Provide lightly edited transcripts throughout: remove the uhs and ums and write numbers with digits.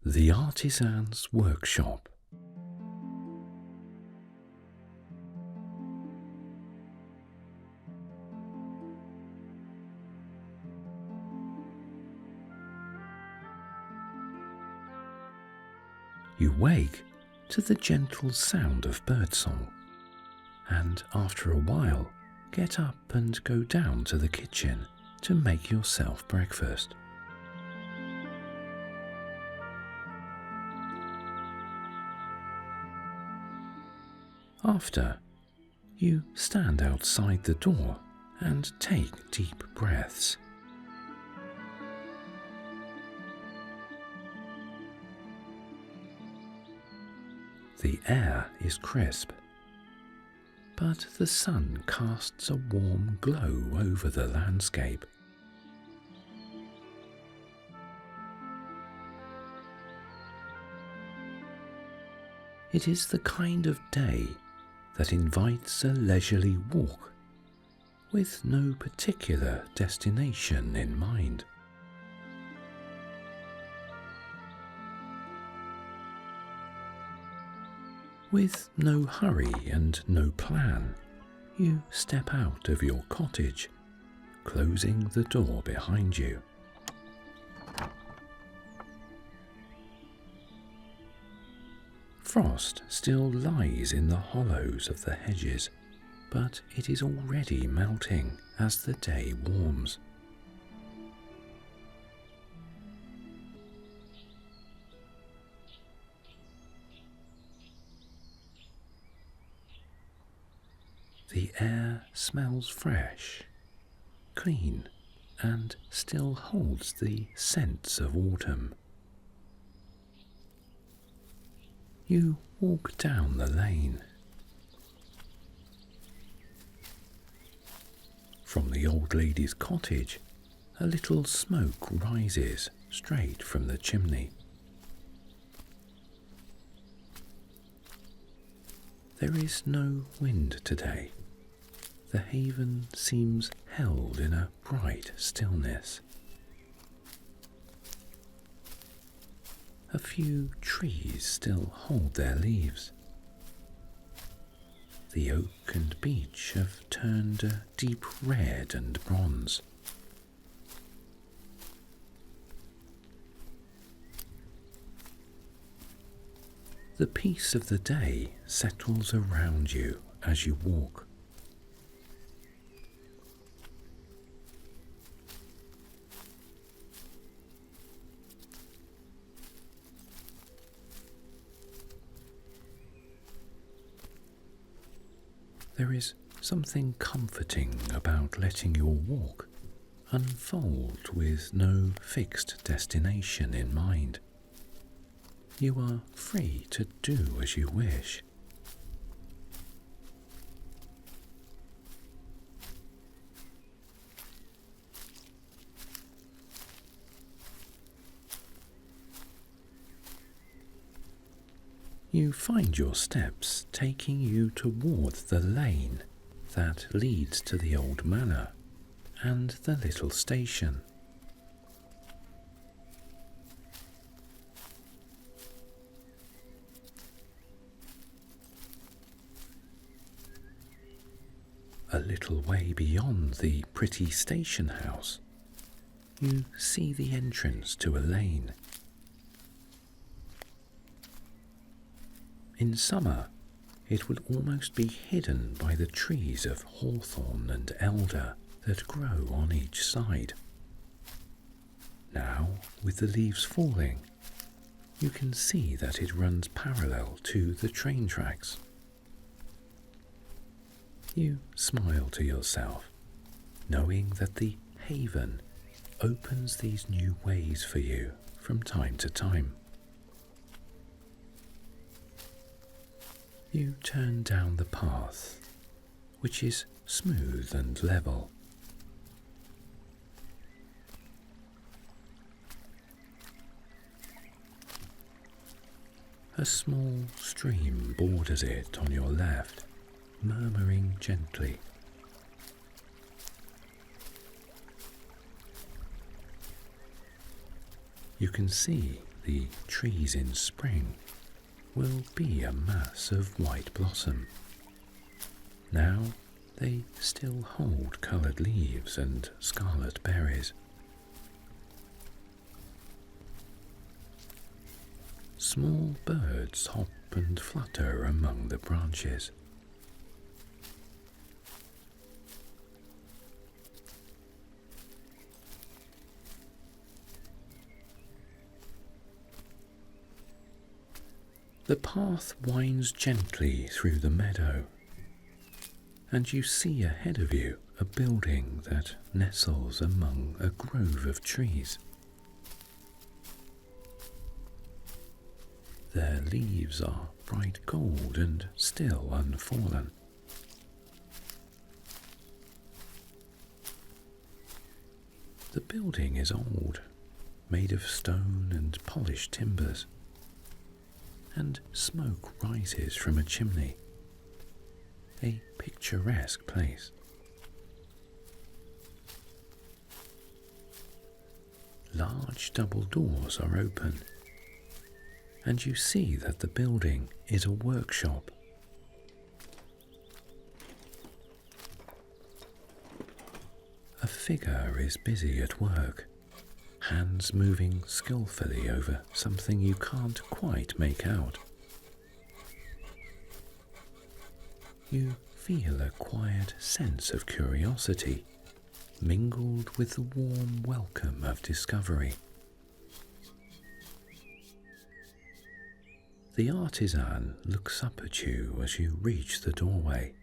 The Artisan's Workshop. You wake to the gentle sound of birdsong, and after a while get up and go down to the kitchen to make yourself breakfast. After, you stand outside the door and take deep breaths. The air is crisp, but the sun casts a warm glow over the landscape. It is the kind of day that invites a leisurely walk with no particular destination in mind. With no hurry and no plan, you step out of your cottage, closing the door behind you. Frost still lies in the hollows of the hedges, but it is already melting as the day warms. The air smells fresh, clean, and still holds the scents of autumn. You walk down the lane. From the old lady's cottage, a little smoke rises straight from the chimney. There is no wind today. The haven seems held in a bright stillness. A few trees still hold their leaves. The oak and beech have turned a deep red and bronze. The peace of the day settles around you as you walk. There is something comforting about letting your walk unfold with no fixed destination in mind. You are free to do as you wish. You find your steps taking you toward the lane that leads to the old manor and the little station. A little way beyond the pretty station house, you see the entrance to a lane. In summer, it would almost be hidden by the trees of hawthorn and elder that grow on each side. Now, with the leaves falling, you can see that it runs parallel to the train tracks. You smile to yourself, knowing that the haven opens these new ways for you from time to time. You turn down the path, which is smooth and level. A small stream borders it on your left, murmuring gently. You can see the trees in spring will be a mass of white blossom. Now they still hold coloured leaves and scarlet berries. Small birds hop and flutter among the branches. The path winds gently through the meadow, and you see ahead of you a building that nestles among a grove of trees. Their leaves are bright gold and still unfallen. The building is old, made of stone and polished timbers, and smoke rises from a chimney. A picturesque place. Large double doors are open, and you see that the building is a workshop. A figure is busy at work, hands moving skillfully over something you can't quite make out. You feel a quiet sense of curiosity, mingled with the warm welcome of discovery. The artisan looks up at you as you reach the doorway,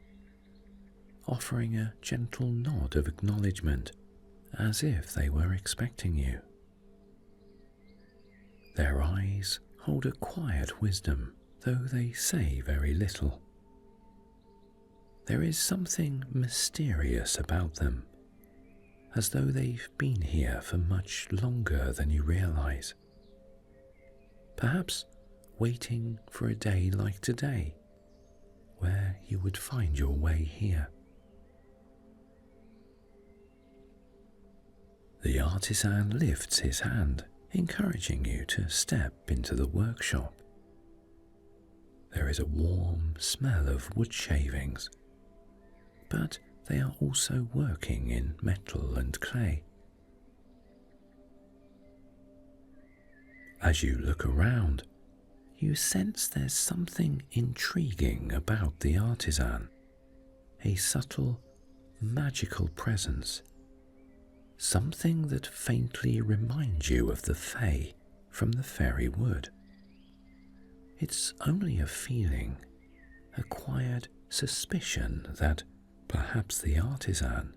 offering a gentle nod of acknowledgement, as if they were expecting you. Their eyes hold a quiet wisdom, though they say very little. There is something mysterious about them, as though they've been here for much longer than you realize. Perhaps waiting for a day like today, where you would find your way here. The artisan lifts his hand, encouraging you to step into the workshop. There is a warm smell of wood shavings, but they are also working in metal and clay. As you look around, you sense there's something intriguing about the artisan, a subtle, magical presence, something that faintly reminds you of the Fae from the fairy wood. It's only a feeling, a quiet suspicion that perhaps the artisan,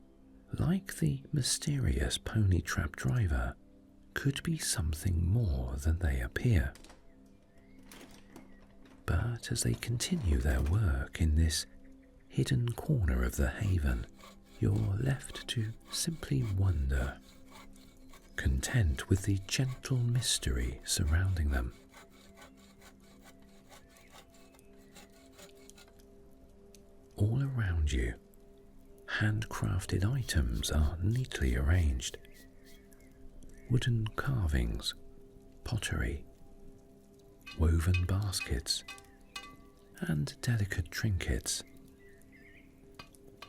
like the mysterious pony trap driver, could be something more than they appear. But as they continue their work in this hidden corner of the haven, you're left to simply wonder, content with the gentle mystery surrounding them. All around you, handcrafted items are neatly arranged. Wooden carvings, pottery, woven baskets, and delicate trinkets.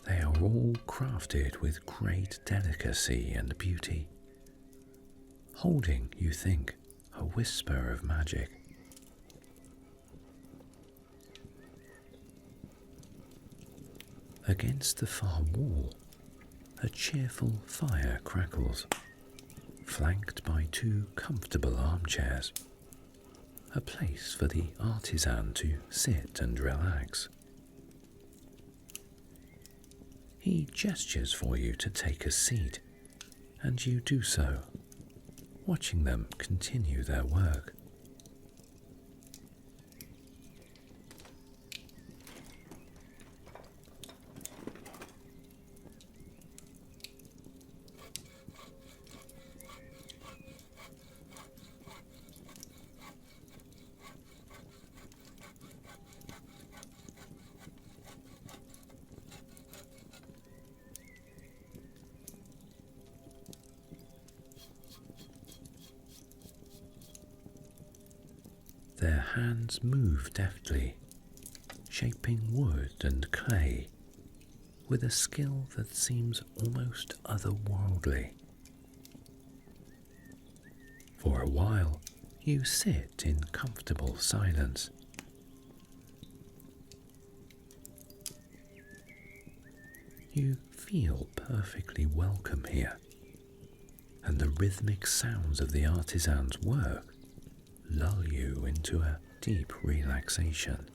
They are all crafted with great delicacy and beauty, holding, you think, a whisper of magic. Against the far wall, a cheerful fire crackles, flanked by two comfortable armchairs, a place for the artisan to sit and relax. He gestures for you to take a seat, and you do so, watching them continue their work. Their hands move deftly, shaping wood and clay with a skill that seems almost otherworldly. For a while, you sit in comfortable silence. You feel perfectly welcome here, and the rhythmic sounds of the artisan's work lull you into a deep relaxation.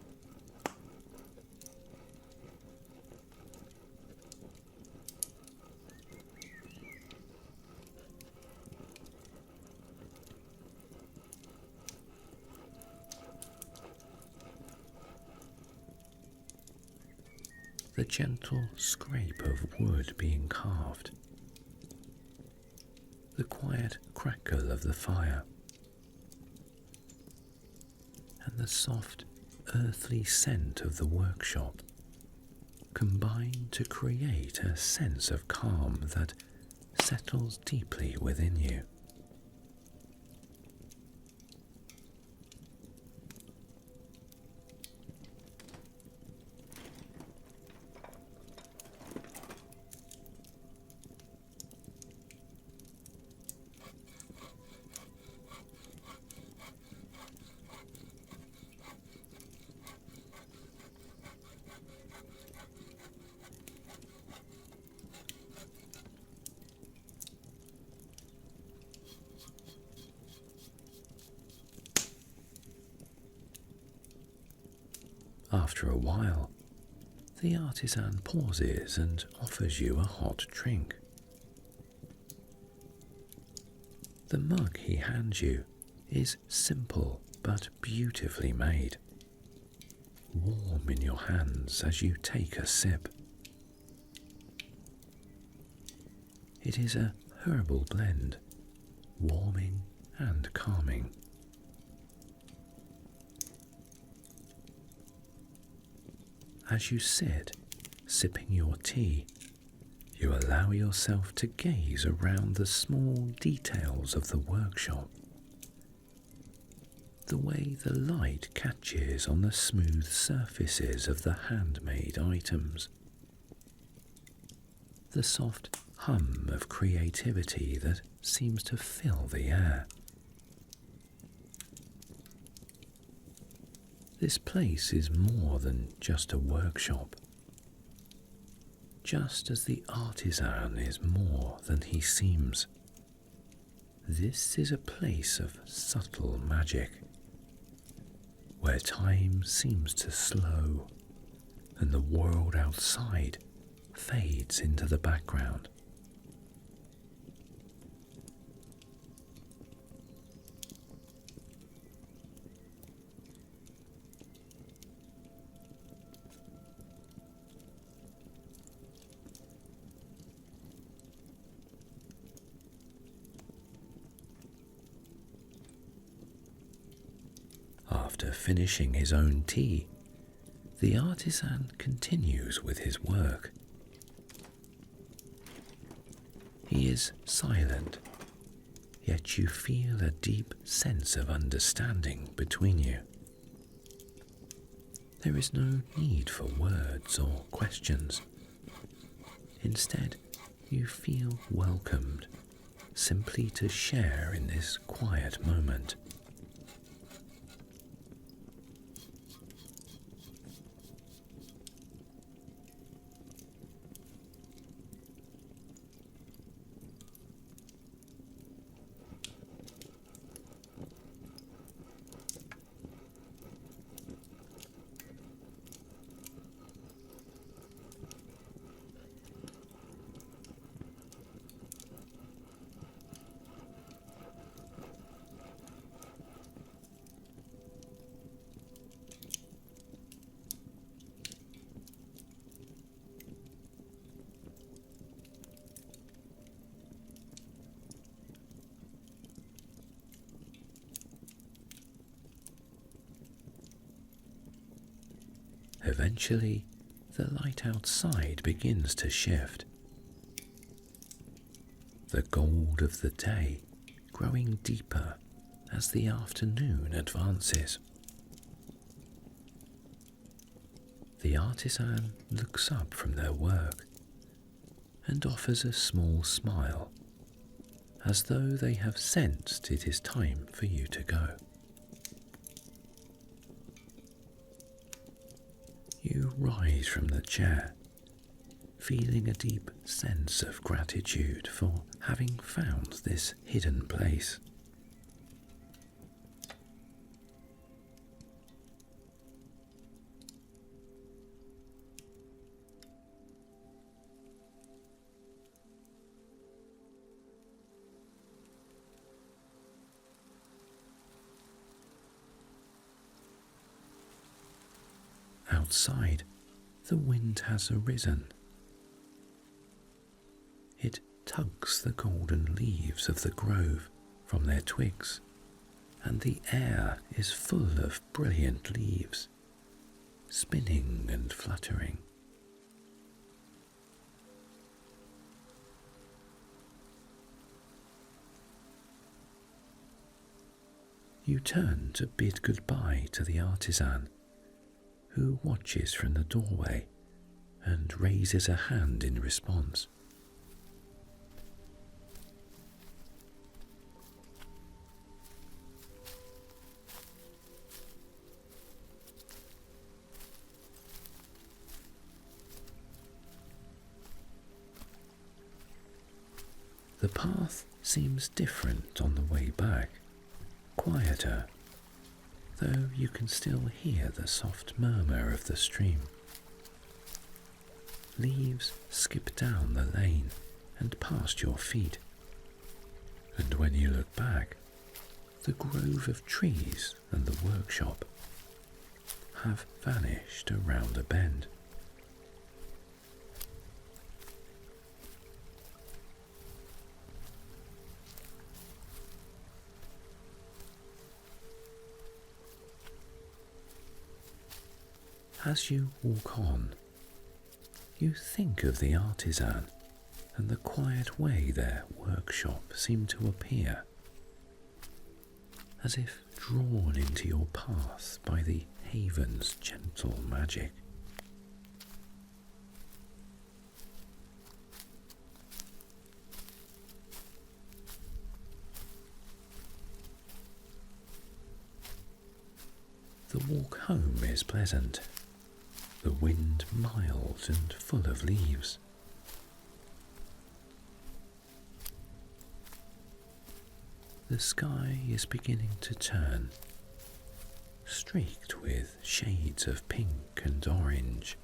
The gentle scrape of wood being carved, the quiet crackle of the fire, and the soft, earthly scent of the workshop combine to create a sense of calm that settles deeply within you. After a while, the artisan pauses and offers you a hot drink. The mug he hands you is simple but beautifully made, warm in your hands as you take a sip. It is a herbal blend, warming and calming. As you sit, sipping your tea, you allow yourself to gaze around the small details of the workshop. The way the light catches on the smooth surfaces of the handmade items. The soft hum of creativity that seems to fill the air. This place is more than just a workshop, just as the artisan is more than he seems. This is a place of subtle magic, where time seems to slow and the world outside fades into the background. After finishing his own tea, the artisan continues with his work. He is silent, yet you feel a deep sense of understanding between you. There is no need for words or questions. Instead, you feel welcomed simply to share in this quiet moment. Eventually, the light outside begins to shift. The gold of the day growing deeper as the afternoon advances. The artisan looks up from their work and offers a small smile, as though they have sensed it is time for you to go. You rise from the chair, feeling a deep sense of gratitude for having found this hidden place. Outside, the wind has arisen. It tugs the golden leaves of the grove from their twigs, and the air is full of brilliant leaves, spinning and fluttering. You turn to bid goodbye to the artisan, who watches from the doorway and raises a hand in response. The path seems different on the way back, quieter, though you can still hear the soft murmur of the stream. Leaves skip down the lane and past your feet, and when you look back, the grove of trees and the workshop have vanished around a bend. As you walk on, you think of the artisan and the quiet way their workshop seemed to appear, as if drawn into your path by the haven's gentle magic. The walk home is pleasant, the wind mild and full of leaves. The sky is beginning to turn, streaked with shades of pink and orange,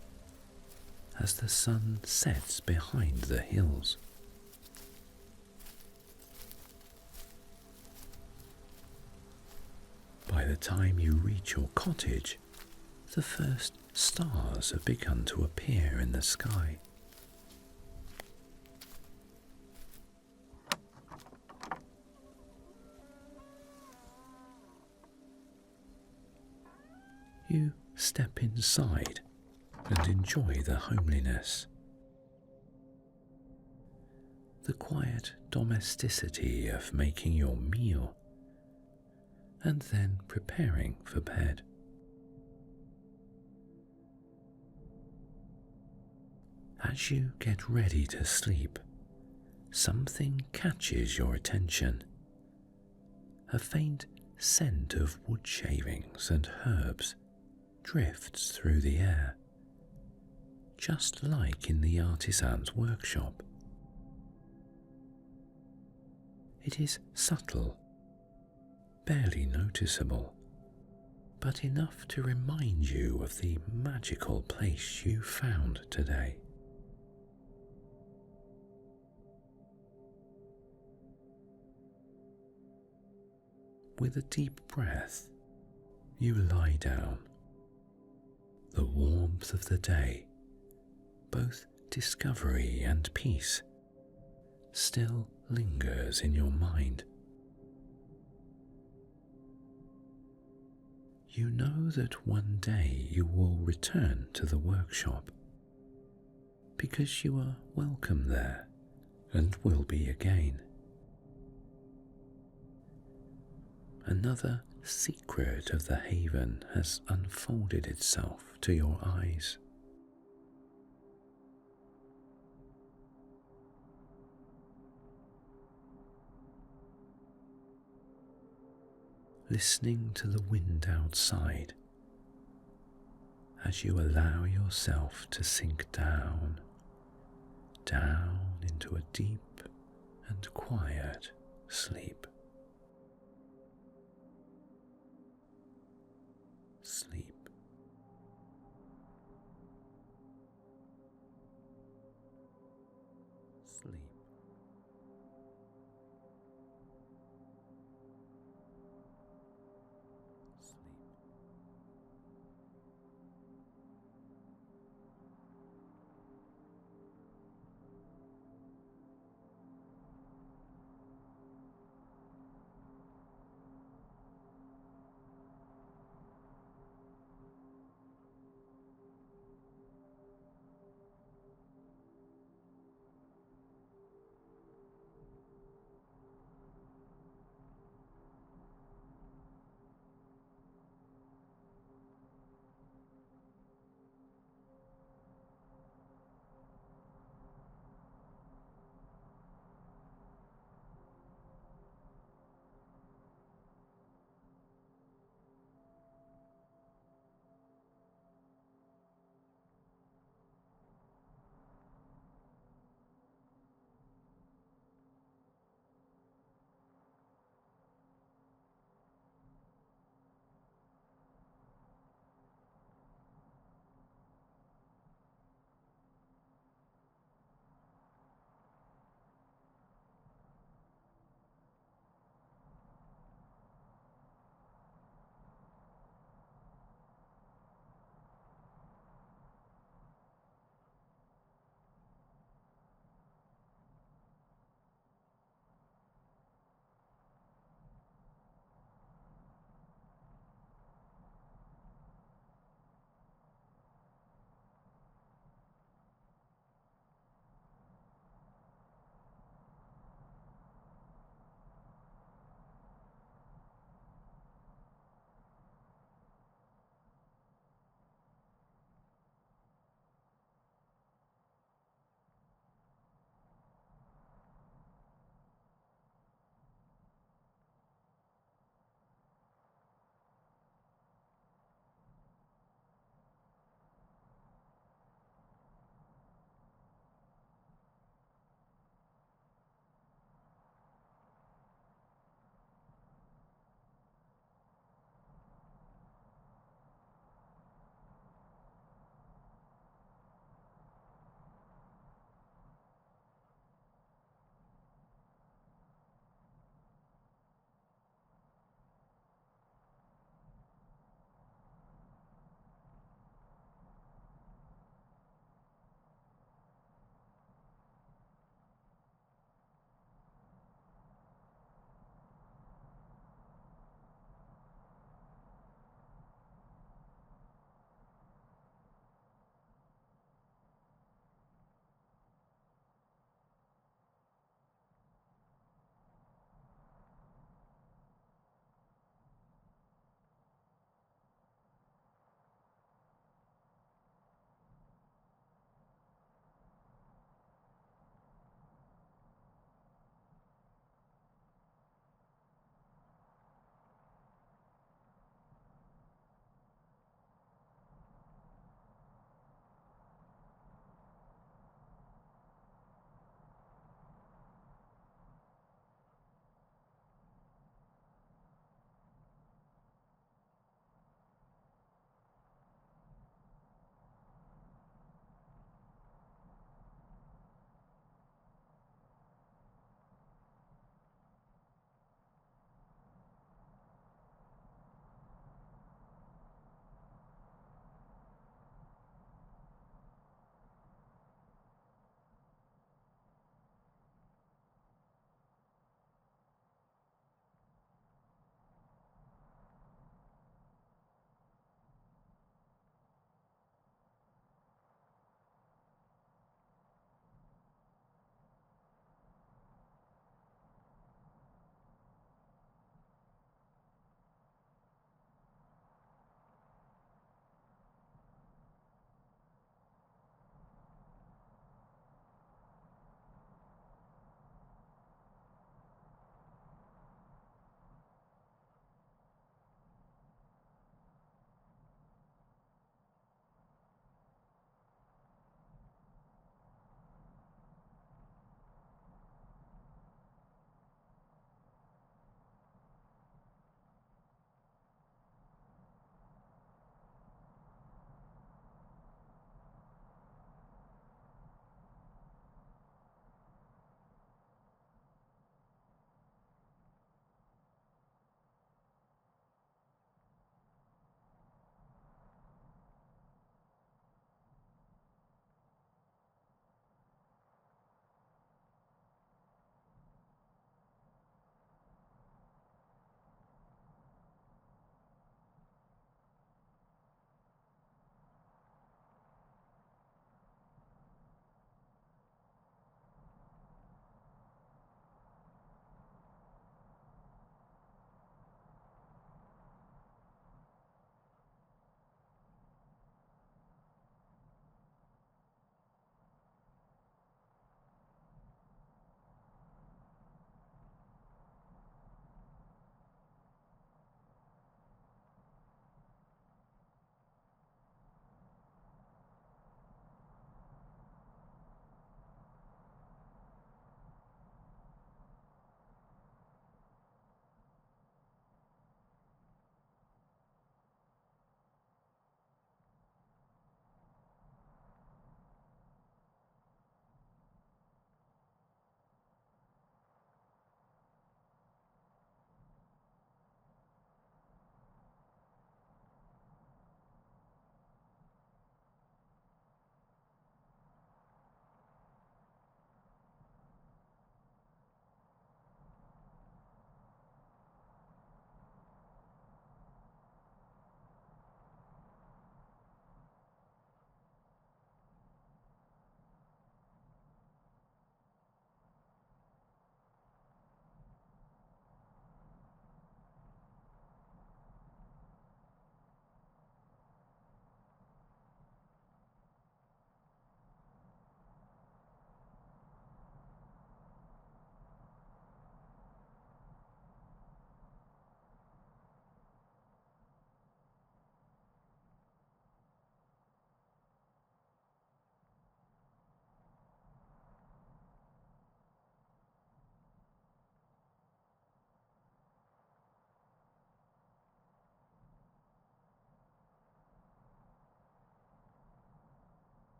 as the sun sets behind the hills. By the time you reach your cottage, the first stars have begun to appear in the sky. You step inside and enjoy the homeliness, the quiet domesticity of making your meal and then preparing for bed. As you get ready to sleep, something catches your attention. A faint scent of wood shavings and herbs drifts through the air, just like in the artisan's workshop. It is subtle, barely noticeable, but enough to remind you of the magical place you found today. With a deep breath, you lie down. The warmth of the day, both discovery and peace, still lingers in your mind. You know that one day you will return to the workshop, because you are welcome there and will be again. Another secret of the haven has unfolded itself to your eyes. listening to the wind outside as you allow yourself to sink down into a deep and quiet sleep. Sleep. Sleep.